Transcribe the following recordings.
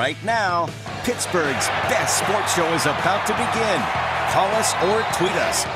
Right now, Pittsburgh's best sports show is about to begin. Call us or tweet us.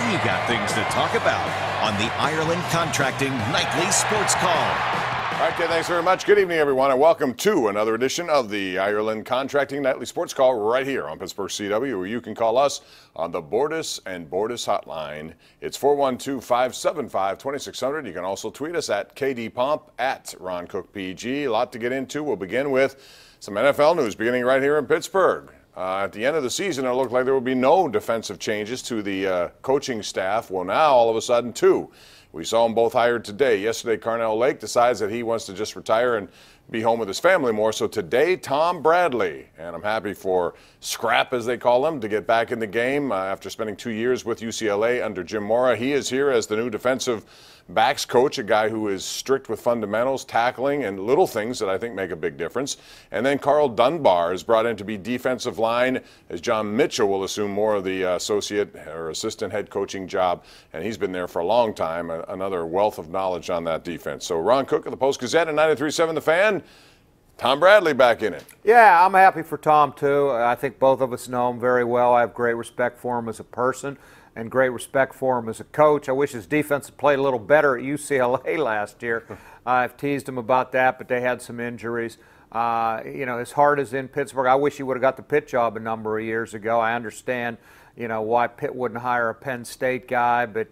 We got things to talk about on the Ireland Contracting Nightly Sports Call. All right, thanks very much. Good evening, everyone, and welcome to another edition of the Ireland Contracting Nightly Sports Call right here on Pittsburgh CW, where you can call us on the Bordis and Bordis hotline. It's 412-575-2600. You can also tweet us at KDPomp, at Ron Cook PG. A lot to get into. We'll begin with some NFL news beginning right here in Pittsburgh. At the end of the season, it looked like there would be no defensive changes to the coaching staff. Well, now, all of a sudden, two. We saw them both hired today. Yesterday, Carnell Lake decides that he wants to just retire and be home with his family more. So today, Tom Bradley, and I'm happy for Scrap, as they call him, to get back in the game after spending 2 years with UCLA under Jim Mora. He is here as the new defensive backs coach, a guy who is strict with fundamentals, tackling, and little things that I think make a big difference. And then Carl Dunbar is brought in to be defensive line, as John Mitchell will assume more of the associate or assistant head coaching job, and he's been there for a long time, another wealth of knowledge on that defense. So Ron Cook of the Post-Gazette and 93.7 The Fan, Tom Bradley back in it. Yeah, I'm happy for Tom, too. I think both of us know him very well. I have great respect for him as a person and great respect for him as a coach. I wish his defense had played a little better at UCLA last year. I've teased him about that, but they had some injuries. You know, his heart is in Pittsburgh. I wish he would have got the Pitt job a number of years ago. I understand, you know, why Pitt wouldn't hire a Penn State guy, but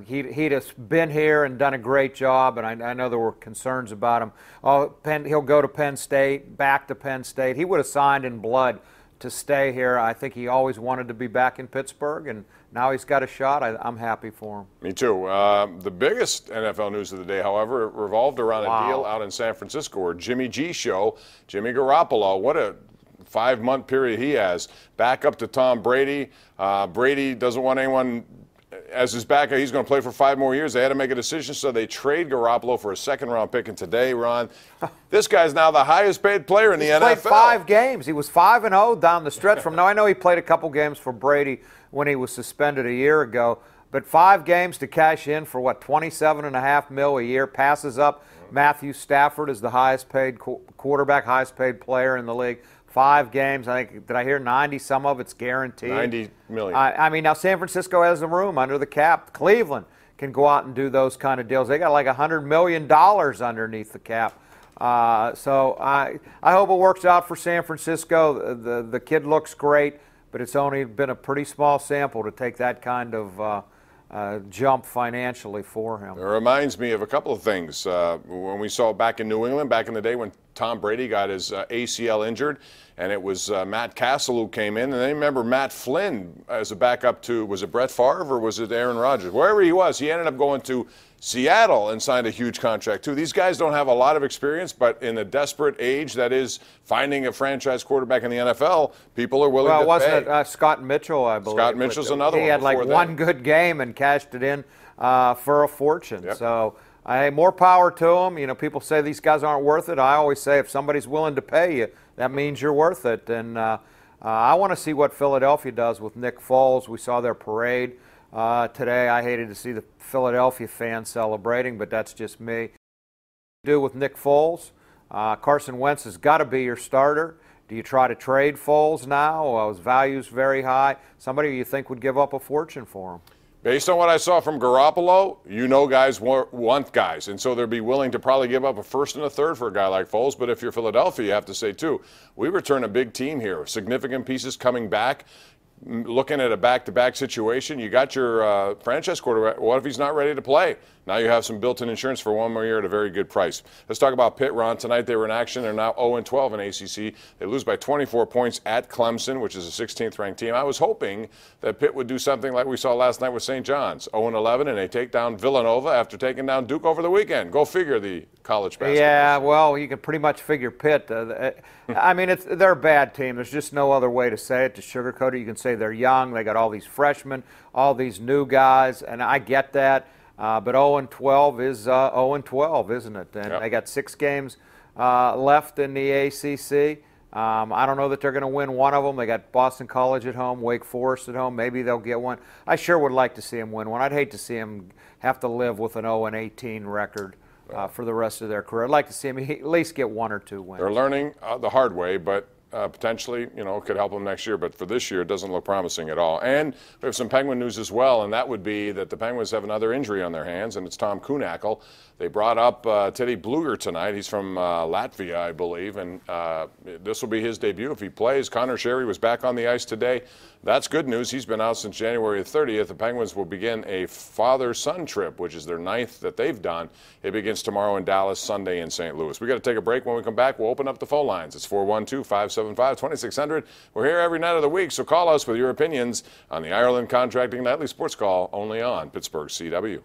he'd have been here and done a great job, and I know there were concerns about him. Oh, he'll go to Penn State, back to Penn State. He would have signed in blood to stay here. I think he always wanted to be back in Pittsburgh, and now he's got a shot. I'm happy for him. Me too. The biggest NFL news of the day, however, revolved around a deal out in San Francisco where Jimmy G show, Jimmy Garoppolo, what a 5-month period he has, back up to Tom Brady. Brady doesn't want anyone as his backup. He's going to play for 5 more years. They had to make a decision, so they trade Garoppolo for a second-round pick. And today, Ron, this guy's now the highest-paid player in the NFL. He played 5 games. He was 5-0 down the stretch from now. I know he played a couple games for Brady when he was suspended a year ago, but 5 games to cash in for, what, $27.5 million a year, passes up Matthew Stafford is the highest-paid quarterback, highest-paid player in the league. 5 games, I think, did I hear 90? Some of it's guaranteed. $90 million. I mean, now San Francisco has the room under the cap. Cleveland can go out and do those kind of deals. They got like $100 million underneath the cap. So I hope it works out for San Francisco. The kid looks great, but it's only been a pretty small sample to take that kind of jump financially for him. It reminds me of a couple of things. When we saw back in New England, back in the day when Tom Brady got his ACL injured, and it was Matt Castle who came in. And then remember Matt Flynn as a backup to, was it Brett Favre or was it Aaron Rodgers? Wherever he was, he ended up going to Seattle and signed a huge contract too. These guys don't have a lot of experience, but in a desperate age that is finding a franchise quarterback in the NFL, people are willing to pay. Well, wasn't it Scott Mitchell, I believe? Scott Mitchell's another one. He had like one good game and cashed it in for a fortune. Yep. So more power to him. You know, people say these guys aren't worth it. I always say if somebody's willing to pay you, that means you're worth it. And I want to see what Philadelphia does with Nick Foles. We saw their parade today. I hated to see the Philadelphia fans celebrating, but that's just me. Do with Nick Foles. Carson Wentz has got to be your starter. Do you try to trade Foles now? His value's very high. Somebody you think would give up a fortune for him? Based on what I saw from Garoppolo, you know guys want guys, and so they'll be willing to probably give up a first and a third for a guy like Foles. But if you're Philadelphia, you have to say, too, we return a big team here, significant pieces coming back. Looking at a back-to-back situation, you got your franchise quarterback. What if he's not ready to play? Now you have some built-in insurance for 1 more year at a very good price. Let's talk about Pitt, Ron. Tonight they were in action. They're now 0-12 in ACC. They lose by 24 points at Clemson, which is a 16th-ranked team. I was hoping that Pitt would do something like we saw last night with St. John's. 0-11, and they take down Villanova after taking down Duke over the weekend. Go figure, the college basketball. Yeah, well, you can pretty much figure Pitt. I mean, they're a bad team. There's just no other way to say it, to sugarcoat it. You can say they're young. They got all these freshmen, all these new guys, and I get that. But 0-12 is 0-12, isn't it? And they got 6 games left in the ACC. I don't know that they're going to win one of them. They got Boston College at home, Wake Forest at home. Maybe they'll get one. I sure would like to see them win one. I'd hate to see them have to live with an 0-18 record for the rest of their career. I'd like to see him at least get 1 or 2 wins. They're learning the hard way, but potentially, could help them next year. But for this year, it doesn't look promising at all. And we have some Penguin news as well, and that would be that the Penguins have another injury on their hands, and it's Tom Kuhnackel. They brought up Teddy Bluger tonight. He's from Latvia, I believe, and this will be his debut if he plays. Connor Sherry was back on the ice today. That's good news. He's been out since January 30th. The Penguins will begin a father-son trip, which is their 9th that they've done. It begins tomorrow in Dallas, Sunday in St. Louis. We got to take a break. When we come back, we'll open up the phone lines. It's 412-575-2600. We're here every night of the week, so call us with your opinions on the Ireland Contracting Nightly Sports Call, only on Pittsburgh CW.